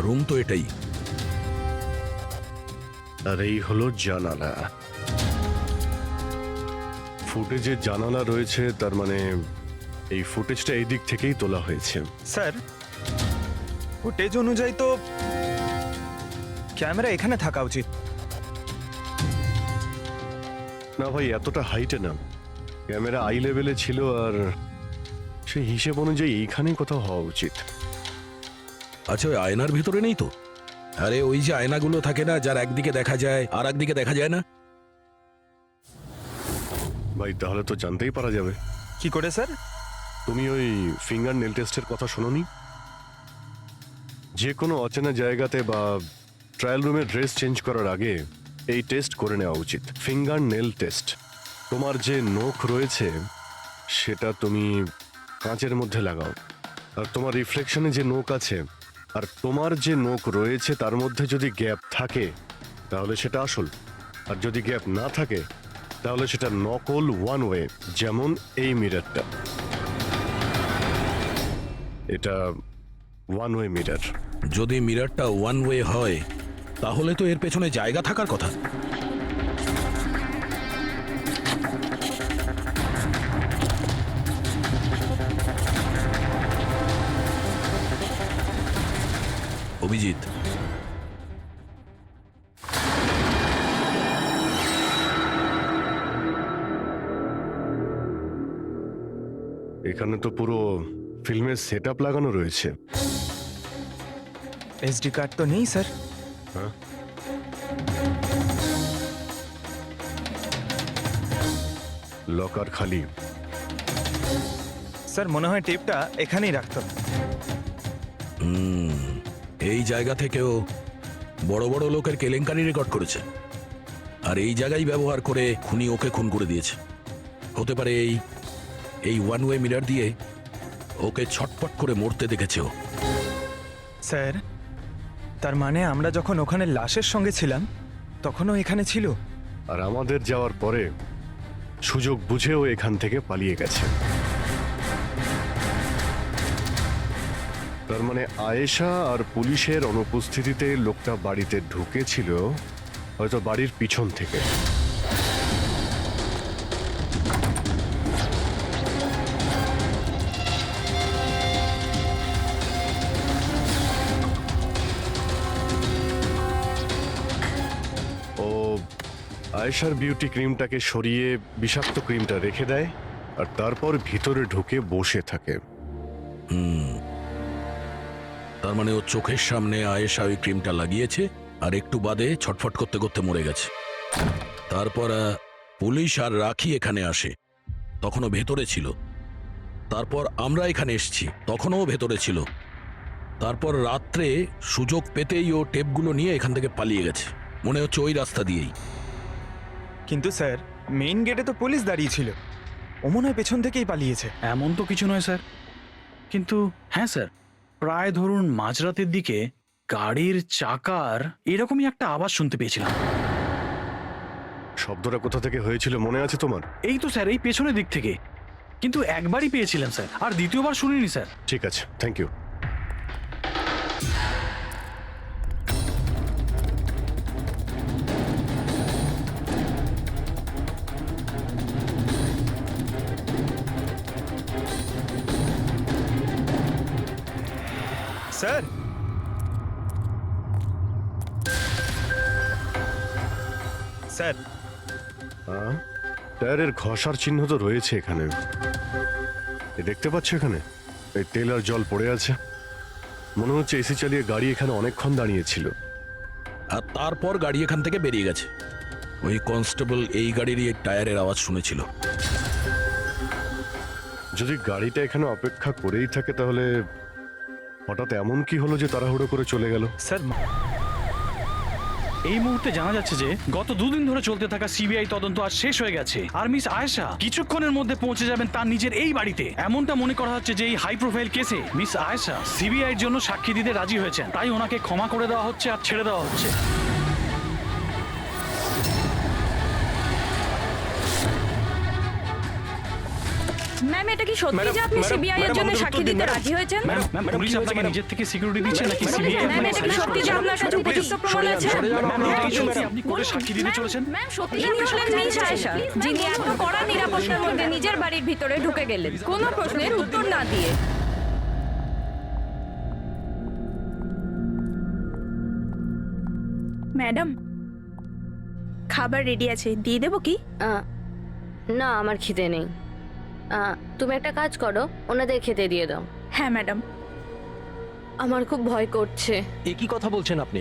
Room তো এটাই। আর এই হলো জানালা। ফুটেজে জানালা রয়েছে, তার মানে এই ফুটেজটা এই দিক থেকেই তোলা হয়েছে। স্যার, ফুটেজ অনুযায়ী তো ক্যামেরা এখানে থাকা উচিত। না ভাই, এতটা হাইটে না, ক্যামেরা আই লেভেলে ছিল, আর সেই হিসেব অনুযায়ী এইখানেই কোথাও হওয়া উচিত। আচ্ছা, ওই আয়নার ভিতরে নেই তো? আরে ওই যে আয়নাগুলো থাকে না, যার একদিকে দেখা যায় আর একদিকে দেখা যায় না। ভাই তাহলে তো জানতেই পারা যাবে। কি করে স্যার? তুমি ওই ফিঙ্গার নেল টেস্টের কথা শোনোনি? যে কোনো অচেনা জায়গাতে বা ট্রায়াল রুমে ড্রেস চেঞ্জ করার আগে এই টেস্ট করে নেওয়া উচিত, ফিঙ্গার নেল টেস্ট। তোমার যে নখ রয়েছে সেটা তুমি কাঁচের মধ্যে লাগাও, আর তোমার রিফ্লেকশনে যে নখ আছে আর তোমার যে নখ রয়েছে তার মধ্যে যদি গ্যাপ থাকে তাহলে সেটা আসল, আর যদি গ্যাপ না থাকে তাহলে সেটা নকল ওয়ান ওয়ে। যেমন এই মিররটা, এটা ওয়ান ওয়ে মিরর। যদি মিররটা ওয়ান ওয়ে হয় তাহলে তো এর পেছনে জায়গা থাকার কথা। অভিজিৎ, এখানে তো পুরো ফিল্মের সেট আপ লাগানো রয়েছে। এসডি কার্ড তো নেই স্যার। হ্যাঁ, লকার খালি। স্যার মনে হয় টেপটা এখানেই রাখতো। এই জায়গা থেকেও বড় বড় লোকের কেলেঙ্কারি রেকর্ড করেছে, আর এই জায়গায় ব্যবহার করে খুনি ওকে খুন করে দিয়েছে। হতে পারে এই ওয়ান ওয়ে মিরর দিয়ে ওকে ছটপট করে মরতে দেখেছে ও। স্যার, তার মানে আমরা যখন ওখানে লাশের সঙ্গে ছিলাম তখনও এখানে ছিল। আর আমাদের যাওয়ার পরে সুযোগ বুঝেও এখান থেকে পালিয়ে গেছে। তার মানে আয়েশা আর পুলিশের অনুপস্থিতিতে লোকটা বাড়িতে ঢুকেছিল, হয়তো বাড়ির পিছন থেকে। ও আয়েশার বিউটি ক্রিমটাকে সরিয়ে বিষাক্ত ক্রিমটা রেখে দেয়, আর তারপর ভিতরে ঢুকে বসে থাকে। তার মানে ও চোখের সামনে আয়েশা ওই ক্রিমটা লাগিয়েছে, আর একটু বাদে ছটফট করতে করতে মরে গেছে। তারপর পুলিশ আর রাখি এখানে আসে, তখনও ভেতরে ছিল। তারপর আমরা এখানে এসেছি, তখনও ভেতরে ছিল। তারপর রাত্রে সুযোগ পেতেই ও টেপগুলো নিয়ে এখান থেকে পালিয়ে গেছে। মনে হচ্ছে ওই রাস্তা দিয়েই। কিন্তু স্যার, মেইন গেটে তো পুলিশ দাঁড়িয়ে ছিল, ও মনে হয় পেছন থেকেই পালিয়েছে। এমন তো কিছু নয় স্যার, কিন্তু হ্যাঁ স্যার, প্রায় ধরুন মাঝরাতের দিকে গাড়ির চাকার এরকমই একটা আওয়াজ শুনতে পেয়েছিলাম। শব্দটা কোথা থেকে হয়েছিল মনে আছে তোমার? এই তো স্যার, এই পেছনের দিক থেকে, কিন্তু একবারই পেয়েছিলাম স্যার, আর দ্বিতীয়বার শুনিনি স্যার। ঠিক আছে, থ্যাংক ইউ। স্যার, স্যার, টায়ারের ঘষার চিহ্ন তো রয়েছে এখানে, দেখতে পাচ্ছ এখানে এই তেল আর জল পড়ে আছে। মনে হচ্ছে এসি চালিয়ে গাড়ি এখানে অনেকক্ষণ দাঁড়িয়েছিল। আর তারপর গাড়ি এখান থেকে বেরিয়ে গেছে। ওই কনস্টেবল এই গাড়িরই এই টায়ারের আওয়াজ শুনেছিল। যদি গাড়িটা এখানে অপেক্ষা করেই থাকে তাহলে হঠাৎ এমন কি হলো যে তাড়াহুড়ো করে চলে গেল? স্যার, এই মুহূর্তে জানা যাচ্ছে যে গত দুদিন ধরে চলতে থাকা সিবিআই তদন্ত আজ শেষ হয়ে গেছে, আর মিস আয়েশা কিছুক্ষণের মধ্যে পৌঁছে যাবেন তার নিজের এই বাড়িতে। এমনটা মনে করা হচ্ছে যে এই হাই প্রোফাইল কেসে মিস আয়েশা সিবিআই এর জন্য সাক্ষী দিতে রাজি হয়েছেন, তাই ওনাকে ক্ষমা করে দেওয়া হচ্ছে আর ছেড়ে দেওয়া হচ্ছে। ম্যাম এটা কি সত্যি যে আপনি সিবিআই এর জন্য সাক্ষী দিতে রাজি হয়েছেন? ম্যাম পুলিশ আপনাকে নিজের থেকে সিকিউরিটি দিচ্ছে নাকি সিবিআই ম্যাম এটা কি সত্যি যে আপনার কাছে উপযুক্ত প্রমাণ আছে? আপনি কোর্টে সাক্ষী দিতে চলেছেন? ম্যাম সত্যি ইনি হলেন মিস আয়েশা, যিনি এত কড়া নিরাপত্তার মধ্যে নিজের বাড়ির ভিতরে ঢুকে গেলেন কোনো প্রশ্নের উত্তর না দিয়ে। ম্যাডাম খাবার রেডি আছে, দিয়ে দেবো কি? না আমার খিদে নেই। তুমি একটা কাজ করো, ওনাদের খেতে দিয়ে দাও। হ্যাঁ ম্যাডাম। আমার খুব ভয় করছে। একই কথা বলছেন আপনি?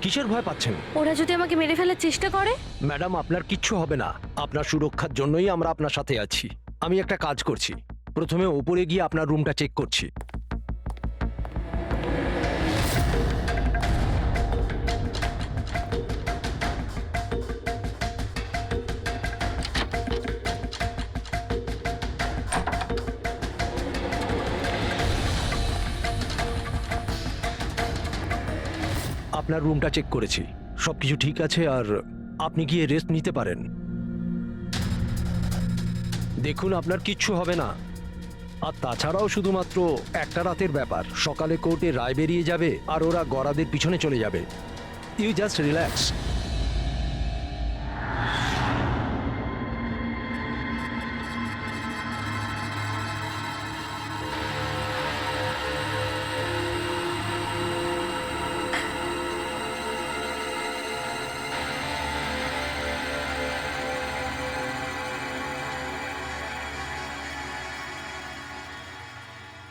কিসের ভয় পাচ্ছেন? ওরা যদি আমাকে মেরে ফেলার চেষ্টা করে? ম্যাডাম আপনার কিচ্ছু হবে না, আপনার সুরক্ষার জন্যই আমরা আপনার সাথে আছি। আমি একটা কাজ করছি, প্রথমে উপরে গিয়ে আপনার রুমটা চেক করছি। আপনার রুমটা চেক করেছি, সবকিছু ঠিক আছে, আর আপনি গিয়ে রেস্ট নিতে পারেন। দেখুন আপনার কিচ্ছু হবে না। আর তাছাড়াও শুধুমাত্র একটা রাতের ব্যাপার, সকালে কোর্টে রায় বেরিয়ে যাবে আর ওরা গরাদের পিছনে চলে যাবে। You just relax.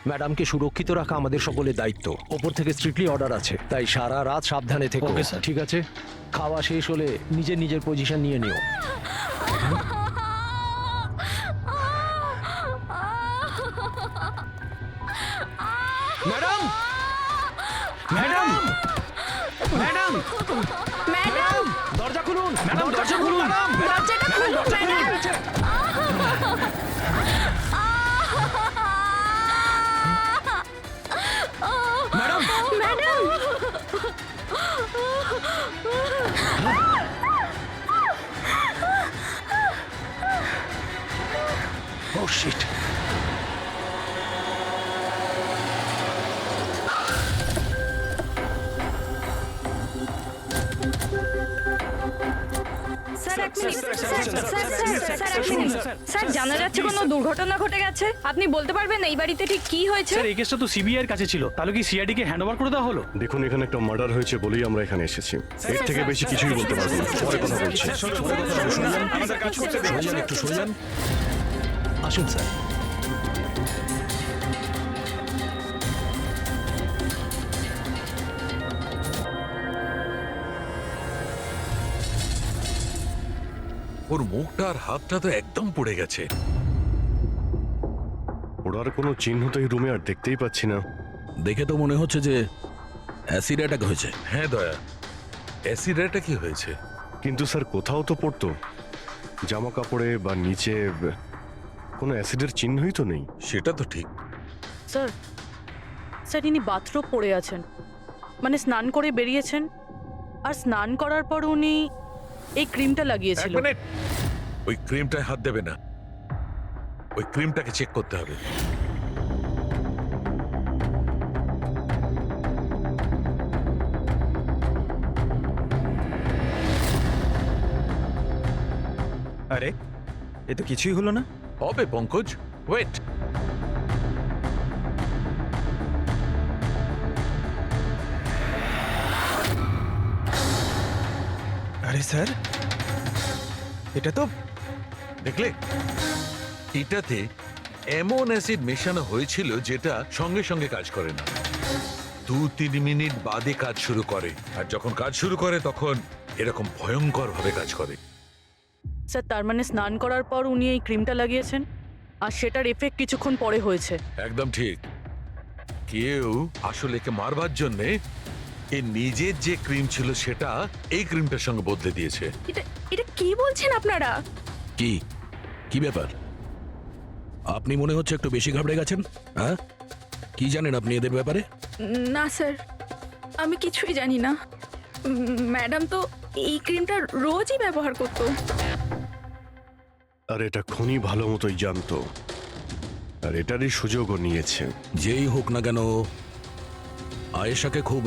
ম্যাডামকে সুরক্ষিত রাখা আমাদের সকলের দায়িত্ব। ওপর থেকে স্ট্রিক্টলি অর্ডার আছে, তাই সারা রাত সাবধানে থেকো। Okay, sir. ঠিক আছে? খাওয়া শেষ হলে নিজের নিজের পজিশন নিয়ে নিও। ম্যাডাম! ম্যাডাম ম্যাডাম ম্যাডাম দরজা খুলুন! ম্যাডাম দরজা খুলুন! দরজাটা খুলুন madam. Madam madam Oh shit! Sir এক মিনিট, স্যার এক মিনিট। স্যার জানা যাচ্ছে কোনো দুর্ঘটনা ঘটে গেছে? আপনি বলতে পারবেন এই বাড়িতে ঠিক কি হয়েছে? স্যার এই কেসটা তো সিবিআই এর কাছে ছিল, তাহলে কি সিআইডি কে হ্যান্ড ওভার করে দেওয়া হলো? দেখুন এখানে একটা মার্ডার হয়েছে বলেই আমরা এখানে এসেছি, এর থেকে বেশি কিছুই বলতে পারবো না। পরে কথা বলছি। একটু সরে যান। আসুন স্যার। ওর মুখটা আর হাতটা তো একদম পড়ে গেছে। ওর কোনো চিহ্ন তো এই রুমে আর দেখতেই পাচ্ছি না। দেখে তো মনে হচ্ছে যে অ্যাসিড অ্যাটাক হয়েছে। হ্যাঁ দয়া, অ্যাসিড অ্যাটাকই হয়েছে। কিন্তু স্যার কোথাও তো পড়তো, জামা কাপড়ে বা নিচে কোনো অ্যাসিডের চিহ্নই তো নেই। সেটা তো ঠিক। স্যার স্যার ইনি বাথরোব পরে আছেন, মানে স্নান করে বেরিয়েছেন, আর স্নান করার পর উনি এই ক্রিমটা এক লাগিয়েছিল। মিনিট, ওই ক্রিমটায় হাত দেবে না, ওই ক্রিমটাকে চেক করতে হবে। আরে এ তো কিছুই হলো না। হবে পঙ্কজ, ওয়েট। আরে স্যার এটা তো দেখলে, এটাতে এমন অ্যাসিড মেশানো হয়েছিল যেটা সঙ্গে সঙ্গে কাজ করে না, 2-3 মিনিট বাদে কাজ শুরু করে। আর যখন কাজ শুরু করে তখন এরকম ভয়ঙ্কর ভাবে কাজ করে। স্যার তার মানে স্নান করার পর উনি এই ক্রিমটা লাগিয়েছেন, আর সেটার এফেক্ট কিছুক্ষণ পরে হয়েছে। একদম ঠিক। কেউ আসলে একে মারবার জন্যে এর নিজের যে ক্রিম ছিল সেটা এই ক্রিমটার সঙ্গে বদলে দিয়েছে। এটা কি বলছেন আপনারা? কি কি ব্যাপার? আপনি মনে হচ্ছে একটু বেশি ঘাবড়ে গেছেন। হ্যাঁ, কি জানেন আপনি এদের ব্যাপারে? না স্যার, আমি কিছুই জানি না। ম্যাডাম তো এই ক্রিমটা রোজই ব্যবহার করতো। আর এটা খুনি ভালো মতোই জানতো। আর এটারই সুযোগও নিয়েছে। যেই হোক না কেন আয়েশাকে খুব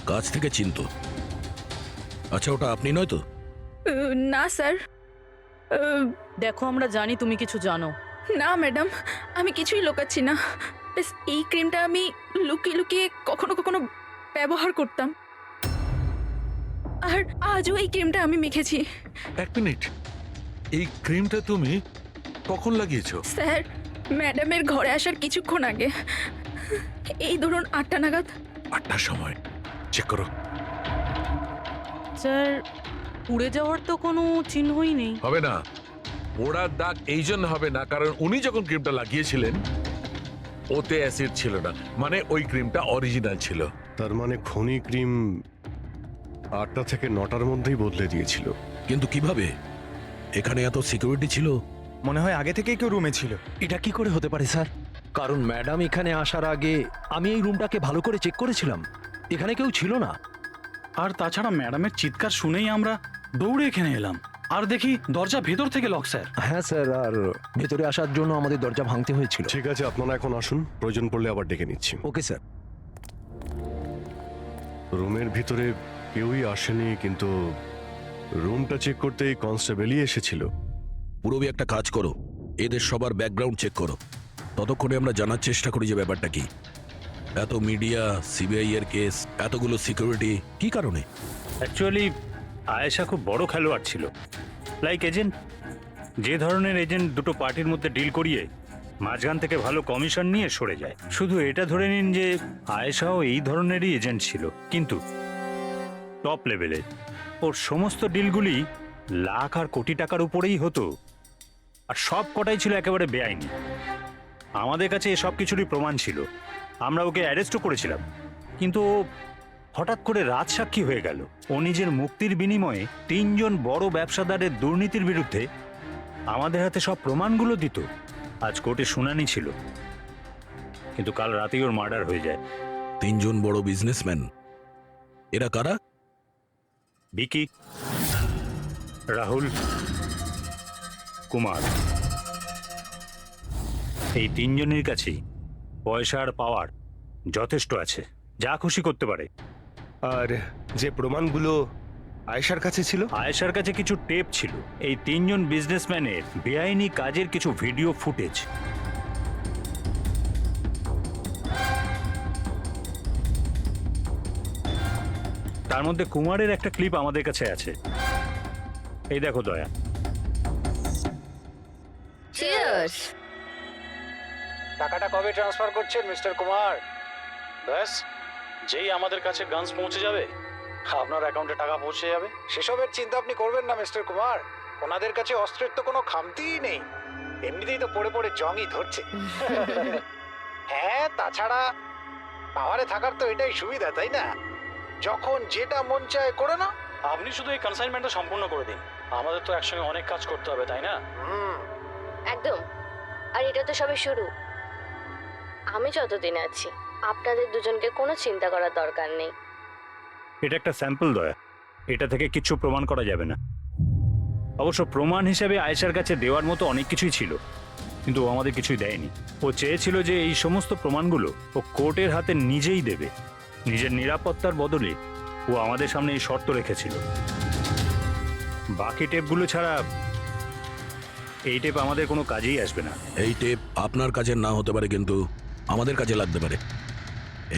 কাছ থেকে চিনত। আচ্ছা, ওটা আপনি নয় তো? না স্যার, দেখো আমরা জানি তুমি কিছু জানো। না ম্যাডাম, আমি কিছুই লুকাচ্ছি না। ব্যাস এই ক্রিমটা আমি লুকিয়ে লুকিয়ে কখনো কখনো ব্যবহার করতাম, আর আজও এই ক্রিমটা আমি মেখেছি। এক মিনিট, এই ক্রিমটা তুমি কখন লাগিয়েছো? স্যার, ম্যাডামের ঘরে আসার কিছুক্ষণ আগে, এই ধরুন 8টা নাগাদ। 8টার সময়? চেক করো। স্যার, পুড়ে যাওয়ার তো কোনো চিহ্নই নেই। হবে না, পোড়ার দাগ এই জন্য হবে না কারণ উনি যখন ক্রিমটা লাগিয়েছিলেন ওতে অ্যাসিড ছিল না, মানে ওই ক্রিমটা অরিজিনাল ছিল। তার মানে খনি ক্রিম 8টা থেকে 9টার মধ্যেই বদলে দিয়েছিল। কিন্তু কিভাবে? এখানে এত সিকিউরিটি ছিল। মনে হয় আগে থেকেই কেউ রুমে ছিল। এটা কি করে হতে পারে স্যার? কারণ ম্যাডাম এখানে আসার আগে আমি এই রুমটাকে ভালো করে চেক করেছিলাম, এখানে কেউ ছিল না। আর তাছাড়া ম্যাডামের চিৎকার শুনেই আমরা দৌড়ে এখানে এলাম, আর দেখি দরজা ভেতর থেকে লক স্যার। হ্যাঁ স্যার, আর ভেতরে আসার জন্য আমাদের দরজা ভাঙতে হয়েছিল। ঠিক আছে, আপনারা এখন আসুন, প্রয়োজন পড়লে আবার ডেকে নিচ্ছি। Okay sir. রুমের ভিতরে কেউই আসেনি, কিন্তু রুমটা চেক করতেই কনস্টেবলই এসেছিল। পুরবি একটা কাজ করো, এদের সবার ব্যাকগ্রাউন্ড চেক করো। ততক্ষণে আমরা জানার চেষ্টা করি যে ব্যাপারটা কি। এত মিডিয়া, সিবিআই এর কেস, এতগুলো সিকিউরিটি, কি কারণে? অ্যাকচুয়ালি আয়েশা খুব বড় খেলোয়াড় ছিল, লাইক এজেন্ট। যে ধরনের এজেন্ট দুটো পার্টির মধ্যে ডিল করিয়ে মাঝখান থেকে ভালো কমিশন নিয়ে সরে যায়। শুধু এটা ধরে নিন যে আয়েশাও এই ধরনেরই এজেন্ট ছিল, কিন্তু টপ লেভেলে। ওর সমস্ত ডিলগুলি লাখ আর কোটি টাকার উপরেই হতো, আর সব কটাই ছিল একেবারে বেআইনি। আমাদের কাছে এসব কিছুরই প্রমাণ ছিল, আমরা ওকে অ্যারেস্টও করেছিলাম। কিন্তু ও হঠাৎ করে রাজসাক্ষী হয়ে গেল। ও নিজের মুক্তির বিনিময়ে 3 জন বড় ব্যবসাদারের দুর্নীতির বিরুদ্ধে আমাদের হাতে সব প্রমাণগুলো দিত। আজ কোর্টে শুনানি ছিল, কিন্তু কাল রাতেই ওর মার্ডার হয়ে যায়। 3 জন বড় বিজনেসম্যান, এরা কারা? বিকি, রাহুল, কুমার। এই 3 জনের কাছেই পয়সা আর পাওয়ার যথেষ্ট আছে, যা খুশি করতে পারে। আর যে প্রমাণগুলো আয়েশার কাছে ছিল? আয়েশার কাছে কিছু টেপ ছিল, এই 3 জন বিজনেসম্যানের বেআইনি কাজের কিছু ভিডিও ফুটেজ। তার মধ্যে কুমারের একটা ক্লিপ আমাদের কাছে আছে, এই দেখো দয়া। চিয়ার্স। টাকাটা কবে ট্রান্সফার করছেন মিস্টার কুমার? ব্যাস, যেই আমাদের কাছে গানস পৌঁছে যাবে আপনার অ্যাকাউন্টে টাকা পৌঁছে যাবে। সেসবের চিন্তা আপনি করবেন না মিস্টার কুমার, ওনাদের কাছে অস্ত্রের তো কোনো খামতিই নেই, এমনিতেই তো পড়ে পড়ে জংই ধরছে। হ্যাঁ, তাছাড়া পাওয়ারে থাকার তো এটাই সুবিধা, তাই না? যখন যেটা মন চায় করে না। আপনি শুধু এই কনসাইনমেন্টটা সম্পূর্ণ করে দিন, আমাদের তো একসঙ্গে অনেক কাজ করতে হবে, তাই না? একদম। আর এটা তো সবে শুরু। আমি যতদিন আছি আপনাদের দুজনকে কোনো চিন্তা করার দরকার নেই। এটা একটা স্যাম্পল দয়া, এটা থেকে কিছু প্রমাণ করা যাবে না। অবশ্য প্রমাণ হিসেবে আয়েশার কাছে দেওয়ার মতো অনেক কিছুই ছিল, কিন্তু ও আমাদের কিছুই দেয়নি। ও চেয়েছিল যে এই সমস্ত প্রমাণগুলো ও কোর্টের হাতে নিজেই দেবে। নিজের নিরাপত্তার বদলে ও আমাদের সামনে এই শর্ত রেখেছিল। বাকি টেপগুলো ছাড়া এই টেপ আমাদের কোনো কাজেই আসবে না। এই টেপ আপনার কাজের না হতে পারে, কিন্তু আমাদের কাজে লাগতে পারে।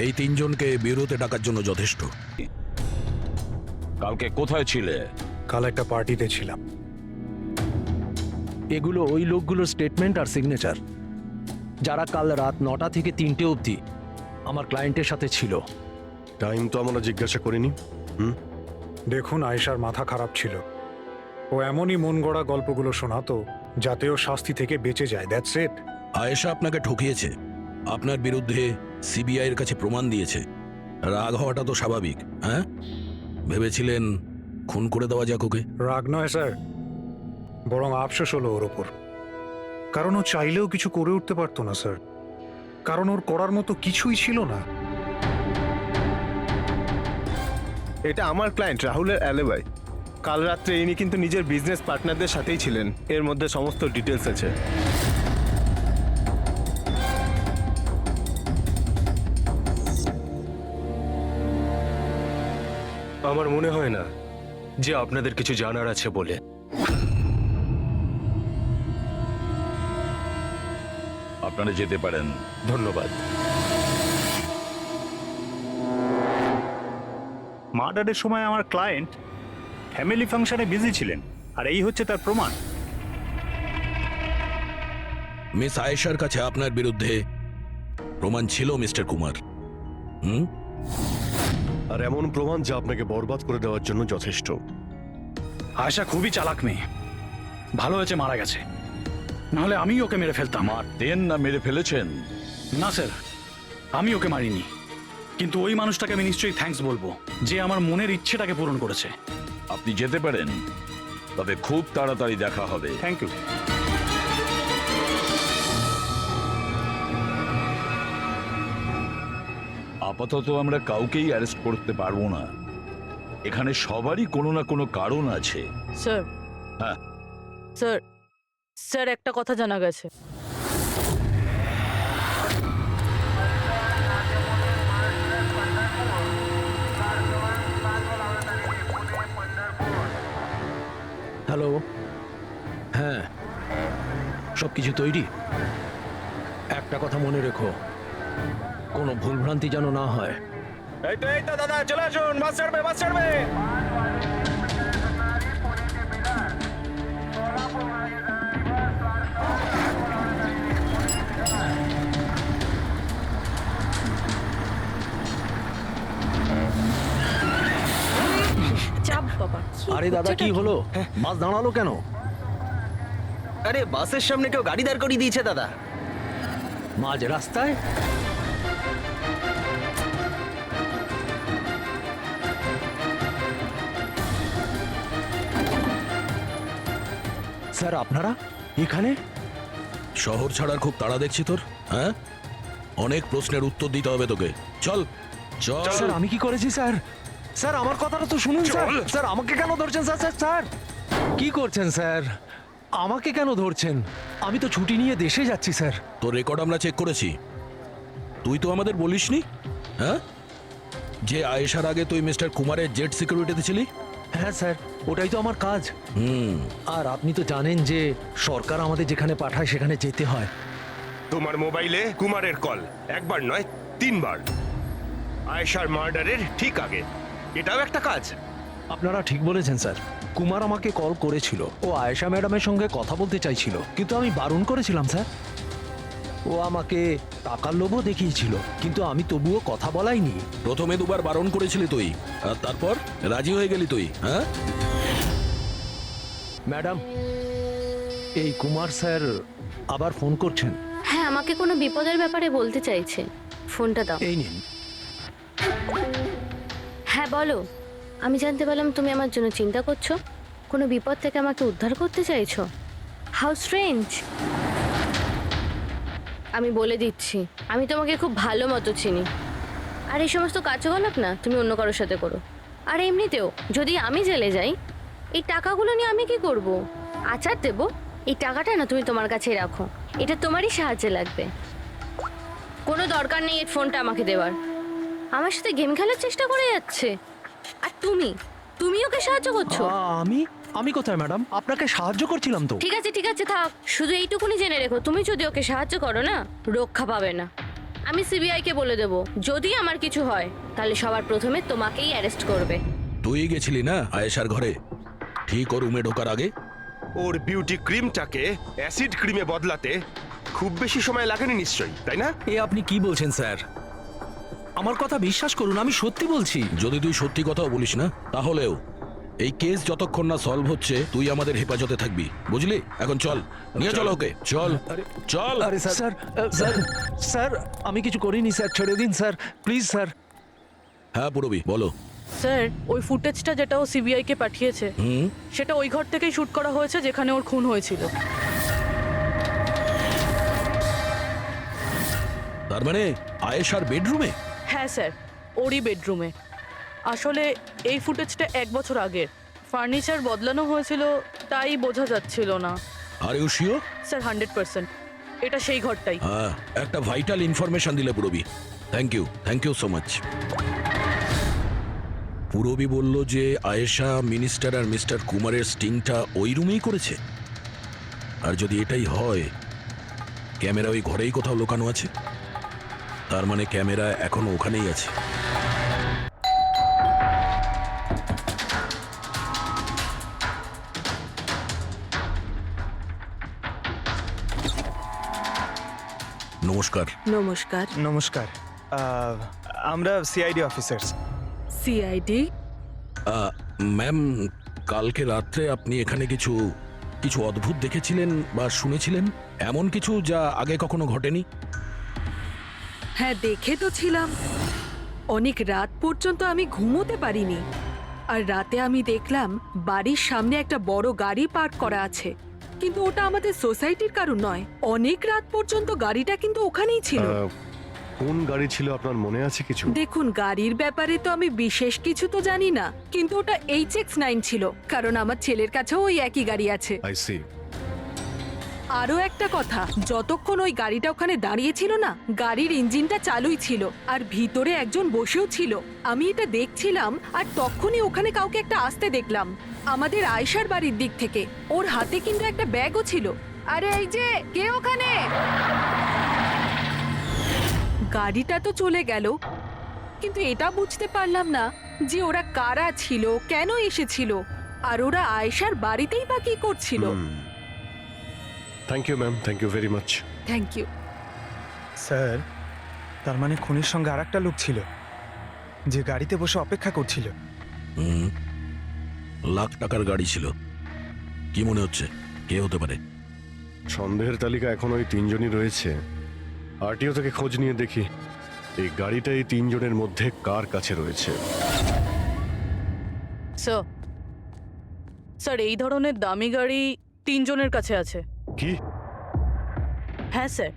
এই 3 জনকে বিরোতে ডাকার জন্য যথেষ্ট। কালকে কোথায় ছিলে? কাল একটা পার্টিতে ছিলাম। এগুলো ওই লোকগুলোর স্টেটমেন্ট আর সিগনেচার, যারা কাল রাত 9টা থেকে 3টে অবধি আমার ক্লায়েন্টের সাথে ছিল। টাইম তো আমরা জিজ্ঞাসা করিনি। দেখুন, আয়েশার মাথা খারাপ ছিল, ও এমনই মন গড়া গল্পগুলো শোনাতো যাতে ও শাস্তি থেকে বেঁচে যায়। That's it. আয়েশা আপনাকে ঠকিয়েছে, আপনার বিরুদ্ধে সিবিআই এর কাছে প্রমাণ দিয়েছে। রাগ হওয়াটা তো স্বাভাবিক। হ্যাঁ, ভেবেছিলেন খুন করে দেওয়া যাক ওকে? রাগ নয় স্যার, বরং আফসোস হলো ওর ওপর। কারণ ও চাইলেও কিছু করে উঠতে পারতো না স্যার, কারণ ওর করার মতো কিছুই ছিল না। এটা আমার ক্লায়েন্ট রাহুলের অ্যালিবাই। কাল রাত্রে ইনি কিন্তু নিজের বিজনেস পার্টনারদের সাথেই ছিলেন, এর মধ্যে সমস্ত ডিটেলস আছে। আমার মনে হয় না যে আপনাদের কিছু জানার আছে বলে। আপনারা যেতে পারেন। ধন্যবাদ। মার্ডারের সময় আমার ক্লায়েন্ট ফ্যামিলি ফাংশনে বিজি ছিলেন, আর এই হচ্ছে তার প্রমাণ। মিস আয়েশার কাছে আপনার বিরুদ্ধে প্রমাণ ছিল মিস্টার কুমার। আর এমন প্রমাণ যা আপনাকে বরবাদ করে দেওয়ার জন্য যথেষ্ট। আয়েশা খুবই চালাক মেয়ে, ভালো হয়েছে মারা গেছে, নাহলে আমি ওকে মেরে ফেলতাম। মারতেন না মেরে ফেলেছেন? না স্যার, আমি ওকে মারিনি, কিন্তু ওই মানুষটাকে আমি নিশ্চয়ই থ্যাঙ্কস বলবো যে আমার মনের ইচ্ছেটাকে পূরণ করেছে। আপনি যেতে পারেন, তবে খুব তাড়াতাড়ি দেখা হবে। Thank you. আপাতত আমরা কাউকেই অ্যারেস্ট করতে পারবো না। এখানে সবারই কোনো না কোনো কারণ আছে। স্যার, হ্যাঁ। স্যার, স্যার একটা কথা জানা গেছে। হ্যালো, হ্যাঁ, সব কিছু তৈরি। একটা কথা মনে রেখো, কোনো ভুলভ্রান্তি যেন না হয়। এই তো দাদা, চলে আসুন, বাস ছাড়বে, বাস ছাড়বে। চাপ বাবা। আরে দাদা, কি হলো? বাস দাঁড়ালো কেন? আরে বাসের সামনে কেউ গাড়ি দাঁড় করিয়ে দিয়েছে দাদা। মাঝ রাস্তায়? স্যার, আপনারা এখানে? শহর ছাড়ার খুব তাড়া দেখছি তোর। হ্যাঁ, অনেক প্রশ্নের উত্তর দিতে হবে তোকে। চল চল। স্যার, আমি কি করেছি স্যার? স্যার, আমার কথাটা তো শুনুন স্যার। স্যার, আমাকে কেন ধরছেন স্যার? স্যার স্যার কি করছেন স্যার? আমাকে কেন ধরছেন? আমি তো ছুটি নিয়ে দেশে যাচ্ছি স্যার। তোর রেকর্ড আমরা চেক করেছি, তুই তো আমাদের বলিসনি, হ্যাঁ, যে আয়েশার আগে তুই মিস্টার কুমারের জেট সিকিউরিটিতে ছিলি। হ্যাঁ স্যার, ওটাই তো আমার কাজ। আর আপনি তো জানেন যে সরকার আমাদের যেখানে পাঠায় সেখানে যেতে হয়। তোমার মোবাইলে কুমারের কল একবার নয় 3 বার, আয়েশার মার্ডারের ঠিক আগে। এটাও একটা কাজ। আপনারা ঠিক বলেছেন স্যার। কুমার আমাকে কল করেছিল, ও আয়েশা ম্যাডামের সঙ্গে কথা বলতে চাইছিল, কিন্তু আমি বারণ করেছিলাম স্যার। ও আমাকে টাকার লোভও দেখিয়েছিল, কিন্তু আমি তবুও কথা বলাইনি। প্রথমে দুবার বারণ করেছিলি তুই, আর তারপর রাজি হয়ে গেলি তুই। হ্যাঁ ম্যাডাম, এই কুমার স্যার আবার ফোন করছেন। হ্যাঁ, আমাকে কোনো বিপদের ব্যাপারে বলতে চাইছে। ফোনটা দাও। এই নিন। হ্যাঁ বলো। আমি জানতে পারলাম তুমি আমার জন্য চিন্তা করছো, কোনো বিপদ থেকে আমাকে উদ্ধার করতে চাইছো। How strange. আমি বলে দিচ্ছি, আমি তোমাকে খুব ভালো মতো চিনি, আর এই সমস্ত কার্যকলাপ না তুমি অন্য কারোর সাথে করো। আর এমনিতেও যদি আমি জেলে যাই, এই টাকাগুলো নিয়ে আমি কি করব? আচার দেব? এই টাকাটা না তুমি তোমার কাছেই রাখো, এটা তোমারই সাহায্যে লাগবে। কোনো দরকার নেই এই ফোনটা আমাকে দেওয়ার। আমার সাথে গেম খেলার চেষ্টা করে যাচ্ছে, আর তুমি ওকে সাহায্য করছো। আমি কোথায় ম্যাডাম? আপনাকে সাহায্য করছিলাম তো। ঠিক আছে ঠিক আছে, থাক। শুধু এইটুকুনি জেনে রেখো, তুমি যদি ওকে সাহায্য করো না, রক্ষা পাবে না। আমি সিবিআই কে বলে দেবো, যদি আমার কিছু হয় তাহলে সবার প্রথমে তোমাকেই অ্যারেস্ট করবে। তুই গেছিলি না আয়েশার ঘরে ঠিক ওর রুমে ঢোকার আগে? ওর বিউটি ক্রিমটাকে অ্যাসিড ক্রিমে বদলাতে খুব বেশি সময় লাগেনি নিশ্চয়ই, তাই না? এ আপনি কি বলছেন স্যার? আমার কথা বিশ্বাস করুন, আমি সত্যি বলছি। যদি তুই সত্যি কথাও বলিস না, তাহলেও এই কেস যতক্ষণ না সলভ হচ্ছে তুই আমাদের হেফাজতে থাকবি, বুঝলি? এখন চল, নিয়ে চল ওকে, চল চল। আরে স্যার স্যার স্যার স্যার, আমি কিছু করিনি স্যার, ছেড়ে দিন স্যার, প্লিজ স্যার। হ্যাঁ পুরবি, বলো। স্যার, ওই ফুটেজটা যেটা ও সিবিআই কে পাঠিয়েছে, সেটা ওই ঘর থেকেই শুট করা হয়েছে যেখানে ওর খুন হয়েছিল। তার মানে আয়েশার বেডরুমে? হ্যাঁ স্যার, ওরই বেডরুমে। আসলে এই ফুটেজটা 1 বছর আগের, ফার্নিচার বদলানো হয়েছিল, তাই বোঝা যাচ্ছিল না। Are you sure? স্যার 100%, এটা সেই ঘরটাই। হ্যাঁ, একটা ভাইটাল ইনফরমেশন দিলে Purabi. Thank you so much. Purabi বলল যে আয়েশা মিনিস্টার আর মিস্টার কুমারের স্টিংটা ওই রুমেই করেছে। আর যদি এটাই হয়, ক্যামেরা ওই ঘরেই কোথাও লুকানো আছে। তার মানে ক্যামেরা এখনো ওখানেই আছে। নমস্কার। নমস্কার। নমস্কার। আমরা সিআইডি অফিসার্স। সিআইডি? ম্যাম, কালকে রাত্রে আপনি এখানে কিছু কিছু অদ্ভুত দেখেছিলেন বা শুনেছিলেন, এমন কিছু যা আগে কখনো ঘটেনি? হ্যাঁ, দেখে তো ছিলাম। অনেক রাত পর্যন্ত আমি ঘুমোতে পারিনি। আর রাতে আমি দেখলাম বাড়ির সামনে একটা বড় গাড়ি পার্ক করা আছে, কিন্তু ওটা আমাদের সোসাইটির কারণ নয়। অনেক রাত পর্যন্ত গাড়িটা কিন্তু ওখানেই ছিল। কোন গাড়ি ছিল আপনার মনে আছে কিছু? দেখুন, গাড়ির ব্যাপারে তো আমি বিশেষ কিছু তো জানি না, কিন্তু ওটা HX9 ছিল, কারণ আমার ছেলের কাছেও ওই একই গাড়ি আছে। I see. আরও একটা কথা, যতক্ষণ ওই গাড়িটা ওখানে দাঁড়িয়ে ছিল না, গাড়ির ইঞ্জিনটা চালুই ছিল আর ভিতরে একজন বসেও ছিল। আমি এটা দেখছিলাম আর তখনই ওখানে কাউকে একটা আসতে দেখলাম, আমাদের আয়েশার বাড়ির দিক থেকে। ওর হাতে কিন্তু একটা ব্যাগও ছিল। আরে এই যে, কে ওখানে? গাড়িটা তো চলে গেল, কিন্তু এটা বুঝতে পারলাম না যে ওরা কারা ছিল, কেন এসেছিল, আর ওরা আয়েশার বাড়িতেই বা কি করছিল। Thank you ma'am, thank you very much. Thank you. Sir, তার মানে খুনির সঙ্গে আরেকটা লোক ছিল যে গাড়িতে বসে অপেক্ষা করছিল। লাখ টাকার গাড়ি ছিল। কি মনে হচ্ছে কে হতে পারে? সন্দেহের তালিকা এখন ওই তিনজনই রয়েছে। আরটিও থেকে খোঁজ নিয়ে দেখি এই গাড়িটা এই তিনজনের মধ্যে কার কাছে রয়েছে। স্যার, এই ধরনের দামি গাড়ি তিনজনের কাছে আছে। কি? হ্যাঁ স্যার,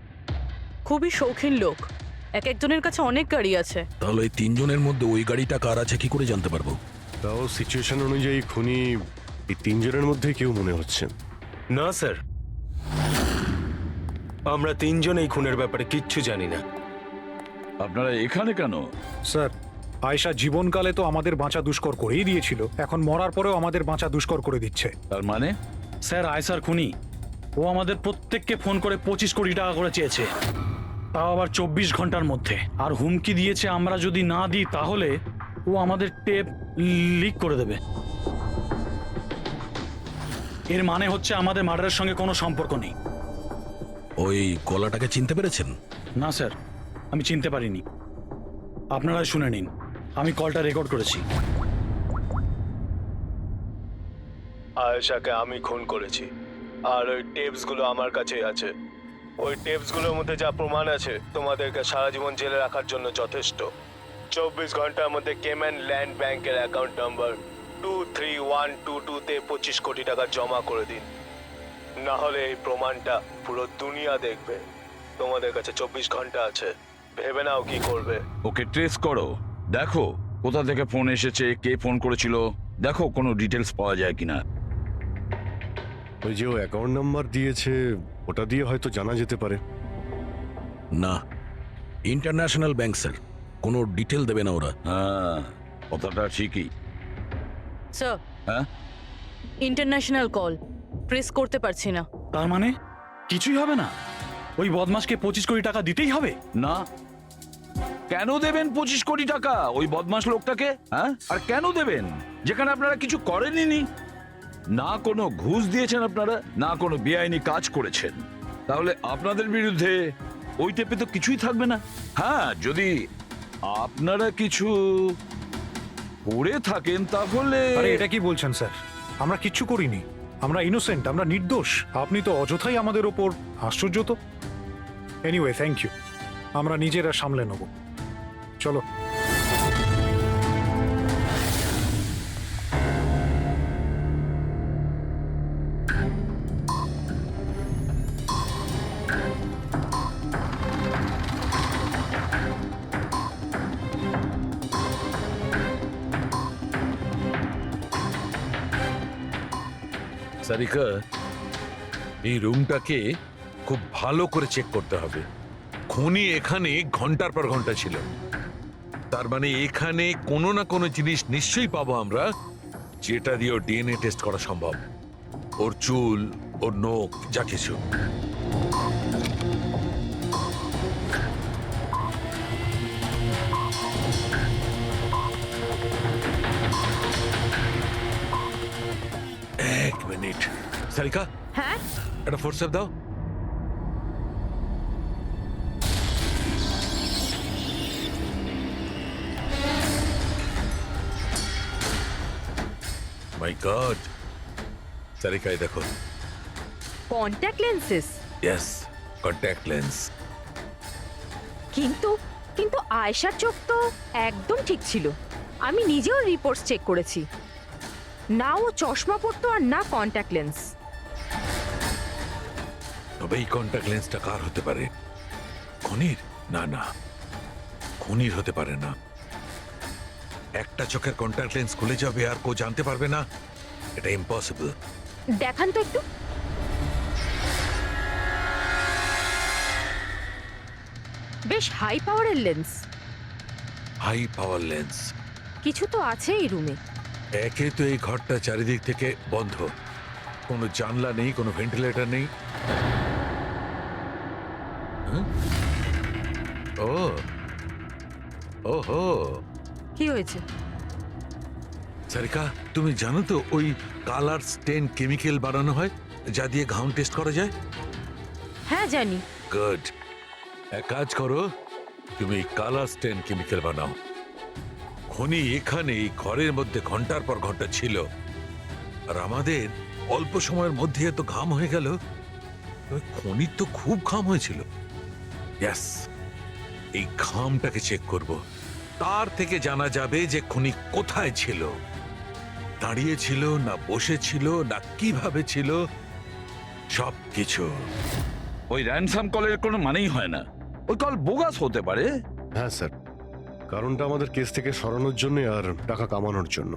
খুবই শৌখিন লোক, এক একজনের কাছে অনেক গাড়ি আছে। তাহলে এই তিনজনের মধ্যে ওই গাড়িটা কার আছে কি করে জানতে পারবো? তাও সিচুয়েশন অনুযায়ী খুনি এই তিনজনের মধ্যে কেউ মনে হচ্ছে। না স্যার, আমরা তিনজন এই খুনের ব্যাপারে কিচ্ছু জানি না। আপনারা এখানে কেন? স্যার, আয়েশা জীবনকালে তো আমাদের বাঁচা দুষ্কর করেই দিয়েছিল, এখন মরার পরেও আমাদের বাঁচা দুষ্কর করে দিচ্ছে। তার মানে? স্যার, আয়েশার খুনি ও আমাদের প্রত্যেককে ফোন করে 25 কোটি টাকা করে চেয়েছে, তাও আবার 24 ঘন্টার মধ্যে। আর হুমকি দিয়েছে আমরা যদি না দিই তাহলে ও আমাদের টেপ লিক করে দেবে। এর মানে হচ্ছে আমাদের মার্ডারের সঙ্গে কোনো সম্পর্ক নেই। ওই গলাটাকে চিনতে পেরেছেন? না স্যার, আমি চিনতে পারিনি। আপনারাই শুনে নিন, আমি কলটা রেকর্ড করেছি। আয়েশাকে আমি খুন করেছি, আর ওই টেপসগুলো আমার কাছেই আছে। ওই টেপসগুলোর মধ্যে যা প্রমাণ আছে তোমাদেরকে সারা জীবন জেলে রাখার জন্য যথেষ্ট। 24 ঘন্টার মধ্যে কেম্যান ল্যান্ড ব্যাংকের অ্যাকাউন্ট নাম্বার 23122-তে 25 কোটি টাকা জমা করে দিন, না হলে এই প্রমাণটা পুরো দুনিয়া দেখবে। তোমাদের কাছে 24 ঘন্টা আছে, ভেবে নাও কি করবে। ওকে ট্রেস করো, দেখো কোথা থেকে ফোন এসেছে, কে ফোন করেছিল, দেখো কোনো ডিটেলস পাওয়া যায় কিনা। ওই যে ও অ্যাকাউন্ট নাম্বার দিয়েছে, ওটা দিয়ে হয়তো জানা যেতে পারে। না, ইন্টারন্যাশনাল ব্যাংক স্যার, কোনো ডিটেল দেবে না ওরা। হ্যাঁ, কথাটা ঠিকই। স্যার, হ্যাঁ, ইন্টারন্যাশনাল কল, প্রেস করতে পারছি না। তার মানে কিছুই হবে না? ওই বদমাশকে 25 কোটি টাকা দিতেই হবে? না। কেন দেবেন 25 কোটি টাকা ওই বদমাশ লোকটাকে? হ্যাঁ, আর কেন দেবেন যেখানে আপনারা কিছু করেননি? না কোনো ঘুষ দিয়েছেন আপনারা, না কোনো বেআইনি কাজ করেছেন। তাহলে আপনাদের বিরুদ্ধে ওই টেপে তো কিছুই থাকবে না। হ্যাঁ, যদি আপনারা কিছু করে থাকেন তাহলে। আরে এটা কি বলছেন স্যার? আমরা কিচ্ছু করিনি, আমরা ইনোসেন্ট, আমরা নির্দোষ। আপনি তো অযথাই আমাদের ওপর। আশ্চর্য তো। এনিওয়ে, থ্যাংক ইউ, আমরা নিজেরা সামলে নেব। চলো। সারিকা, এই রুমটাকে খুব ভালো করে চেক করতে হবে। খুনি এখানে ঘন্টার পর ঘন্টা ছিল। তার মানে এখানে কোনো না কোনো জিনিস নিশ্চয়ই পাবো আমরা, যেটা দিয়ে ওর ডিএনএ টেস্ট করা সম্ভব। ওর চুল, ওর নখ, যা কিছু। এক মিনিট, সারিকা, হ্যাঁ একটা ফোর্সেপ দাও। মাই গড, সারিকা এই দেখো। Contact lenses. Yes, contact lens. কিন্তু কিন্তু আয়েশার চোখ তো একদম ঠিক ছিল। আমি নিজেও রিপোর্টস চেক করেছি, না ও চশমা পরতো আর না কন্ট্যাক্ট লেন্স। তবে এই কন্ট্যাক্ট লেন্সটা কার হতে পারে? খনির? না না, খনির হতে পারে না। একটা চোখের কন্ট্যাক্ট লেন্স খুলে যাবে আর কেউ জানতে পারবে না, এটা ইম্পসিবল। দেখান তো একটু। বেশ হাই পাওয়ারের লেন্স। High power lens. কিছু তো আছে এই রুমে। একে তো এই ঘরটা চারিদিক থেকে বন্ধ, কোনো জানলা নেই, কোনো ভেন্টিলেটর নেই। হ্যাঁ? ও ওহো, কি হয়েছে? সারিকা, তুমি জানো তো ওই কালার স্টেন কেমিক্যাল বানানো হয় যা দিয়ে ঘাম টেস্ট করা যায়? হ্যাঁ জানি। গুড, এক কাজ করো, তুমি কালার স্টেন কেমিক্যাল বানাও। খনি এখানে এই ঘরের মধ্যে ঘন্টার পর ঘন্টা ছিল, আর আমাদের অল্প সময়ের মধ্যে এত ঘাম হয়ে গেল। খনির তো খুব ঘাম হয়েছিল। ইয়েস, এই ঘামটাকে চেক করব, তার থেকে জানা যাবে যে খনি কোথায় ছিল, দাঁড়িয়ে ছিল না বসে ছিল না কিভাবে ছিল, সব কিছু। ওই র্যানসাম কলের কোনো মানেই হয় না, ওই কল বোগাস হতে পারে। হ্যাঁ স্যার, কারণটা আমাদের কেস থেকে সরানোর জন্য আর টাকা কামানোর জন্য।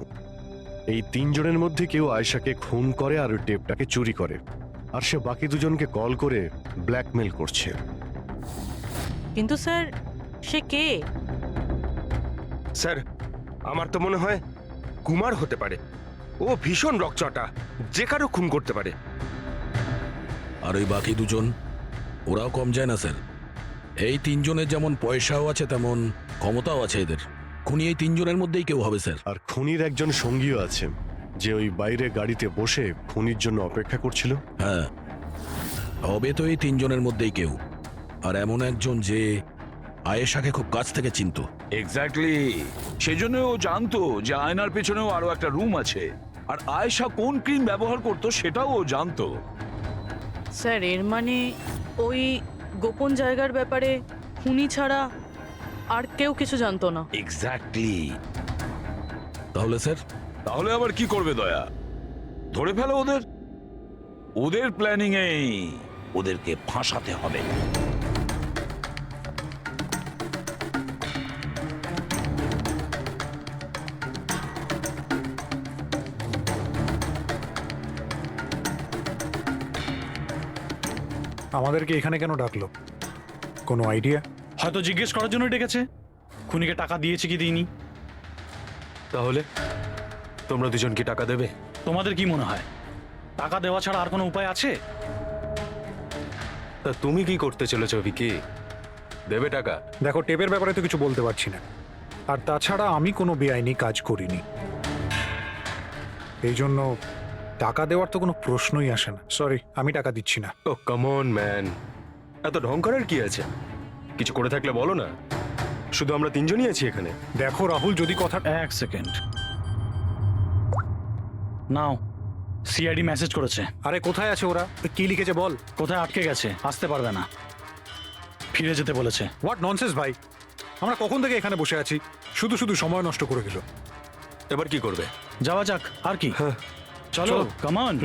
এই তিনজনের মধ্যে কেউ আয়েশাকে খুন করে আর ওই টেপটাকে চুরি করে, আর সে বাকি দুজনকে কল করে ব্ল্যাকমেল করছে। কিন্তু স্যার, সে কে? স্যার, আমার তো মনে হয় কুমার হতে পারে। ও ভীষণ রকচটা, যে কারো খুন করতে পারে। আর ওই বাকি দুজন, ওরাও কম যায় না স্যার। এই তিনজনের যেমন পয়সাও আছে তেমন ক্ষমতাও আছে এদের। খুনি এই তিনজনের মধ্যেই কেউ হবে স্যার। আর খুনির একজন সঙ্গীও আছে, যে ওই বাইরে গাড়িতে বসে খুনির জন্য অপেক্ষা করছিল। হ্যাঁ, হবে তো এই তিনজনের মধ্যেই কেউ, আর এমন একজন যে আয়েশাকে খুব কাছ থেকে চিনতো। এক্স্যাক্টলি, সেই জন্য ও জানতো যে আয়নার পেছনেও আরো একটা রুম আছে, আর আয়েশা কোন ক্রিম ব্যবহার করতো সেটাও ও জানতো। স্যার, এর মানে ওই গোপন জায়গার ব্যাপারে খুনি ছাড়া আর কেউ কিছু জানতো না। এক্স্যাক্টলি। তাহলে স্যার? তাহলে আবার কি করবে দয়া? ধরে ফেলো ওদের। ওদের প্ল্যানিং এই, ওদেরকে ফাঁসাতে হবে। আমাদেরকে এখানে কেন ডাকলো? কোনো আইডিয়া? হয়তো জিজ্ঞেস করার জন্য ডেকেছে, খুনিকে টাকা দিয়েছে কি দিইনি। তাহলে তোমরা দুজন কি টাকা দেবে? তোমাদের কি মনে হয় টাকা দেওয়া ছাড়া আর কোনো উপায় আছে? তা তুমি কি করতে চলেছো ভিকি? দেবে টাকা? দেখো, টেপের ব্যাপারে তো কিছু বলতে পারছি না, আর তাছাড়া আমি কোনো বেআইনি কাজ করিনি, এই জন্য টাকা দেওয়ার তো কোনো প্রশ্নই আসে না। সরি, আমি টাকা দিচ্ছি না। ও কাম অন ম্যান, এত ঢং করার কি আছে? কিছু করে থাকলে বলো না, শুধু আমরা তিনজনই আছি এখানে। দেখো রাহুল, যদি কথা... এক সেকেন্ড নাও, সিআইডি মেসেজ করেছে। আরে কোথায় আছে ওরা? কি লিখেছে বল। কোথায় আটকে গেছে, আসতে পারবে না, ফিরে যেতে বলেছে। হোয়াট ননসেন্স ভাই, আমরা কখন থেকে এখানে বসে আছি, শুধু শুধু সময় নষ্ট করে দিল। এবার কি করবে? যাওয়া যাক, আর কি। চলো, কাম অন।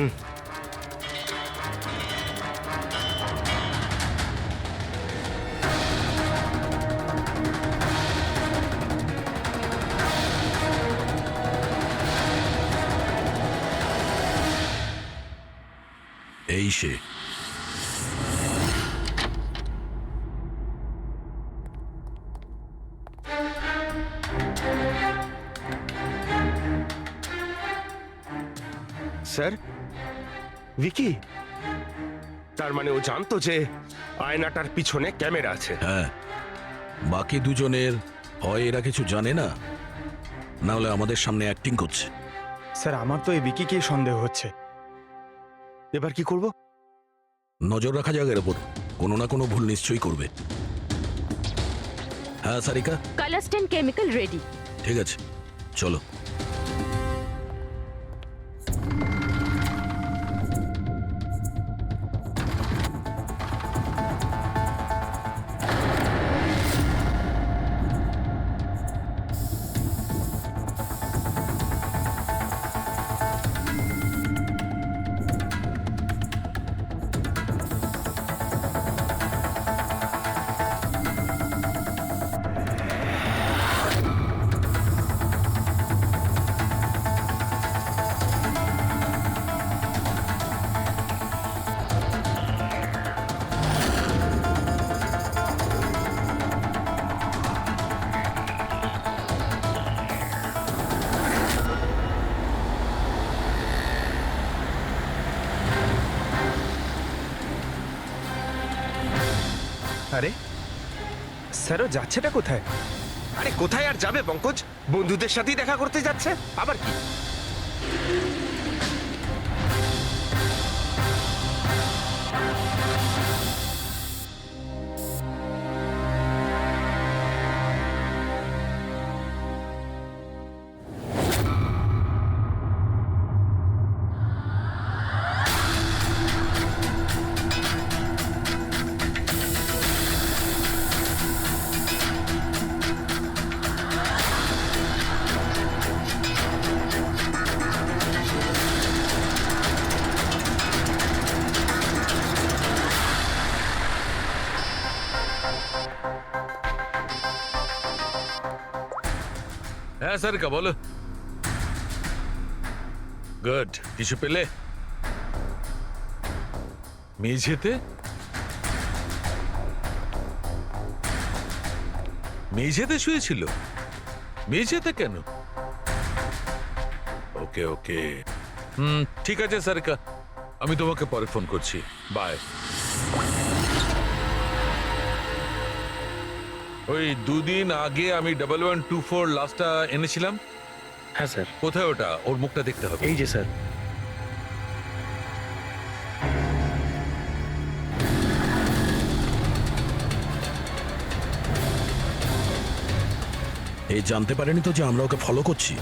এই সে। স্যার ভিকি তার মানে ও জানতো যে আয়নাটার পিছনে ক্যামেরা আছে। হ্যাঁ, বাকি দুজনের হয় এরা কিছু জানে না, না হলে আমাদের সামনে অ্যাক্টিং করছে। স্যার আমার তো এই বিকিকেই সন্দেহ হচ্ছে। এবার কি করব? নজর রাখা যাক এর উপর, কোনো না কোনো ভুল নিশ্চয়ই করবে। হ্যাঁ সারিকা, কালাস্টেন কেমিক্যাল রেডি। ঠিক আছে, চলো। আরে স্যারও যাচ্ছেটা কোথায়? আরে কোথায় আর যাবে পঙ্কজ, বন্ধুদের সাথেই দেখা করতে যাচ্ছে, আবার কি? হ্যাঁ সারিকা বলো। গুড, কিছু পেলে? মেঝেতে? মেঝেতে শুয়েছিল? মেঝেতে কেন? ওকে ওকে, ঠিক আছে সারিকা, আমি তোমাকে পরে ফোন করছি। বাই। ওই দুদিন আগে আমি 1124 লাস্টটা এনেছিলাম। হ্যাঁ স্যার। কোথায় ওটা? ওর মুখটা দেখতে হবে। এই যে স্যার। এই জানতে পারেনি তো যে আমরা ওকে ফলো করছি?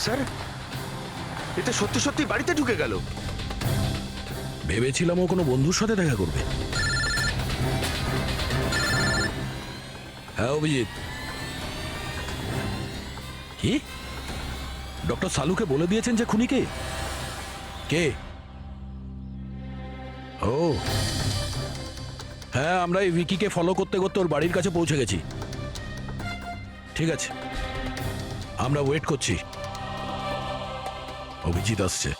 স্যার এটা সত্যি সত্যি বাড়িতে ঢুকে গেল। ভেবেছিলাম ও কোনো বন্ধুর সাথে দেখা করবে। হ্যাঁ অভিজিৎ। কি? ডক্টর সালুকে বলে দিয়েছেন যে খুনি কে? কে? ও হ্যাঁ, আমরা এই ভিকিকে ফলো করতে করতে ওর বাড়ির কাছে পৌঁছে গেছি। ঠিক আছে, আমরা ওয়েট করছি। অভিজিৎ আসছে।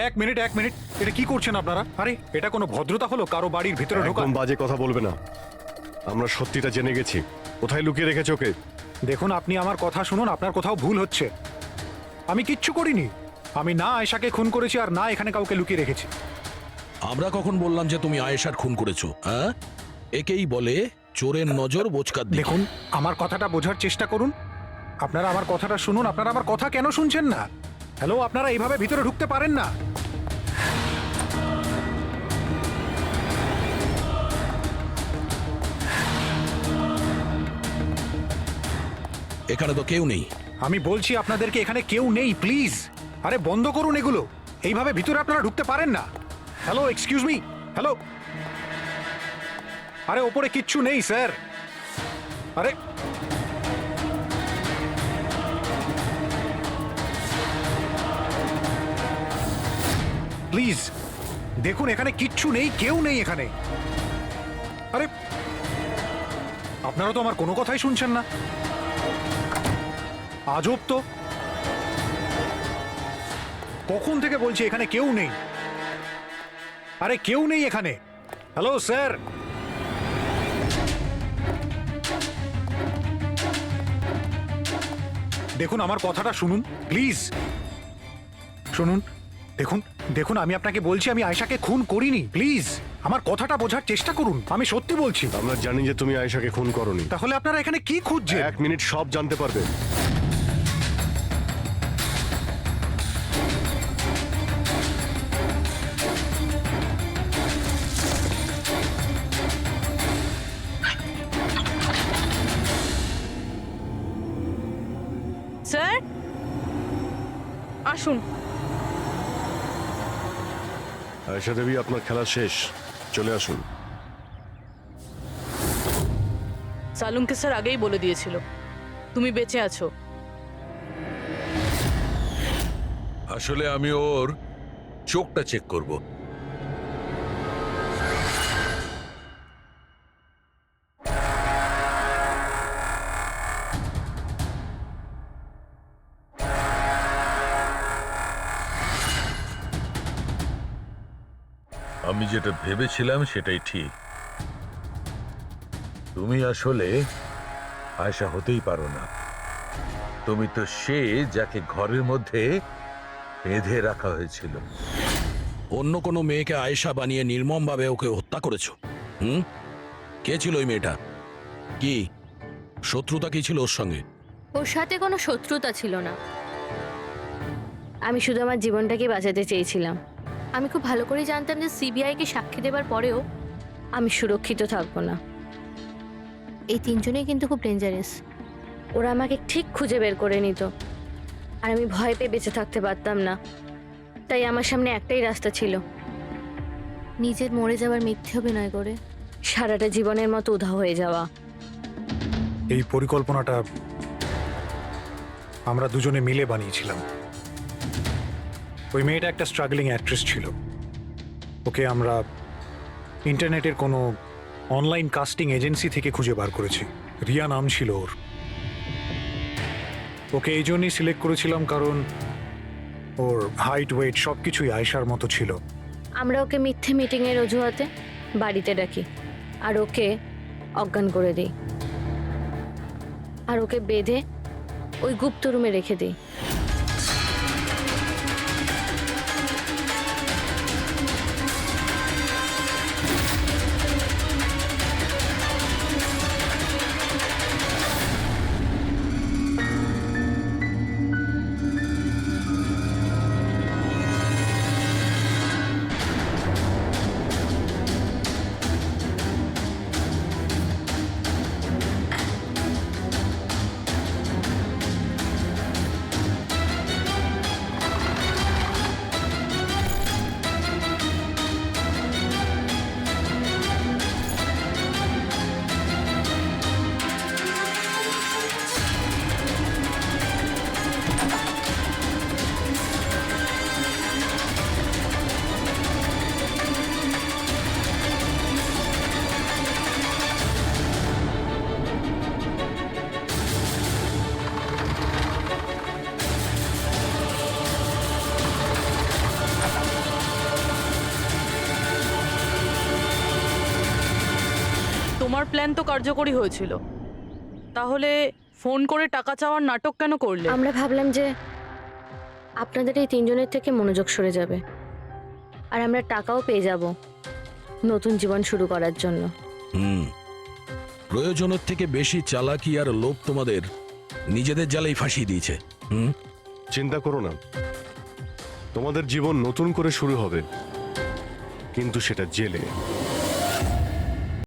এক মিনিট, এটা কি করছেন আপনারা? আরে এটা কোনো ভদ্রতা হলো কারো বাড়ির ভিতরে ঢোকা? একদম বাজে কথা বলবে না, আমরা সত্যিটা জেনে গেছি। কোথায় লুকিয়ে রেখেছো ওকে? দেখুন আপনি আমার কথা শুনুন, আপনার কোথাও ভুল হচ্ছে। আমি কিচ্ছু করিনি। আমি না আয়েশাকে খুন করেছি আর না এখানে কাউকে লুকিয়ে রেখেছি। আমরা কখন বললাম যে তুমি আয়েশার খুন করেছো? হ্যাঁ, একেই বলে চোরের নজর বোচকার দিকে। দেখুন আমার কথাটা বোঝার চেষ্টা করুন, আপনারা আমার কথাটা শুনুন। আপনারা আমার কথা কেন শুনছেন না? হ্যালো, আপনারা এইভাবে ভিতরে ঢুকতে পারেন না। এখানে তো কেউ নেই। আমি বলছি আপনাদেরকে এখানে কেউ নেই, প্লিজ। আরে বন্ধ করুন এগুলো, এইভাবে ভিতরে আপনারা ঢুকতে পারেন না। Hello, excuse me, hello. আরে ওপরে কিচ্ছু নেই স্যার। আরে প্লিজ দেখুন, এখানে কিচ্ছু নেই, কেউ নেই এখানে। আরে আপনারা তো আমার কোনো কথাই শুনছেন না। আজব তো, কখন থেকে বলছি এখানে কেউ নেই। আরে কেউ নেই এখানে। Hello sir. দেখুন আমার কথাটা শুনুন প্লিজ, শুনুন। দেখুন দেখুন, আমি আপনাকে বলছি আমি আয়েশাকে খুন করিনি। প্লিজ আমার কথাটা বোঝার চেষ্টা করুন, আমি সত্যি বলছি। আমরা জানি যে তুমি আয়েশাকে খুন করনি। তাহলে আপনারা এখানে কি খুঁজছেন? 1 মিনিট সব জানতে পারবে। স্যার আসুন। আয়েশা দেবী, আপনার খেলা শেষ, চলে আসুন। সালুনকে স্যার আগেই বলে দিয়েছিল তুমি বেঁচে আছো। আসলে আমি ওর চোখটা চেক করব। আমি যেটা ভেবেছিলাম সেটাই ঠিক। তুমি আসলে আয়েশা হতেই পারো না। তুমি তো সে যাকে ঘরের মধ্যে বেঁধে রাখা হয়েছিল। অন্য কোনো মেয়েকে আয়েশা বানিয়ে নির্মমভাবে ওকে হত্যা করেছো। কে ছিল ওই মেয়েটা? কি শত্রুতা কি ছিল ওর সঙ্গে? ওর সাথে কোনো শত্রুতা ছিল না। আমি শুধু আমার জীবনটাকে বাঁচাতে চেয়েছিলাম। আমি খুব ভালো করে জানতাম যে সিবিআইকে সাক্ষী দেবার পরেও আমি সুরক্ষিত থাকবো না। এই তিনজনেই কিন্তু খুব ডেঞ্জারাস। ওরা আমাকে ঠিক খুঁজে বের করে নিত, আর আমি ভয় পেয়ে বেঁচে থাকতে পারতাম না। তাই আমার সামনে একটাই রাস্তা ছিল, নিজের মরে যাওয়ার মিথ্যে অভিনয় করে সারাটা জীবনের মতো উধাও হয়ে যাওয়া। এই পরিকল্পনাটা আমরা দুজনে মিলে বানিয়েছিলাম। ওই মেয়েটা একটা স্ট্রাগলিং অ্যাক্ট্রেস ছিল। ওকে আমরা ইন্টারনেটের কোনো অনলাইন কাস্টিং এজেন্সি থেকে খুঁজে বার করেছি। রিয়া নাম ছিল ওর। ওকে এই জন্যই সিলেক্ট করেছিলাম কারণ ওর হাইট, ওয়েট সব কিছুই আয়েশার মতো ছিল। আমরা ওকে মিথ্যে মিটিংয়ের অজুহাতে বাড়িতে ডাকি, আর ওকে অজ্ঞান করে দিই, আর ওকে বেঁধে ওই গুপ্ত রুমে রেখে দিই। তোমার প্ল্যান তো কার্যকরী হয়েছিল, তাহলে ফোন করে টাকা চাওয়ার নাটক কেন করলে? আমরা ভাবলাম যে আপনাদের এই তিনজনের থেকে মনোযোগ সরে যাবে, আর আমরা টাকাও পেয়ে যাব নতুন জীবন শুরু করার জন্য। প্রয়োজনের থেকে বেশি চালাকি আর লোভ তোমাদের নিজেদের জালেই ফাঁসিয়ে দিয়েছে। চিন্তা করো না, তোমাদের জীবন নতুন করে শুরু হবে, কিন্তু সেটা জেলে।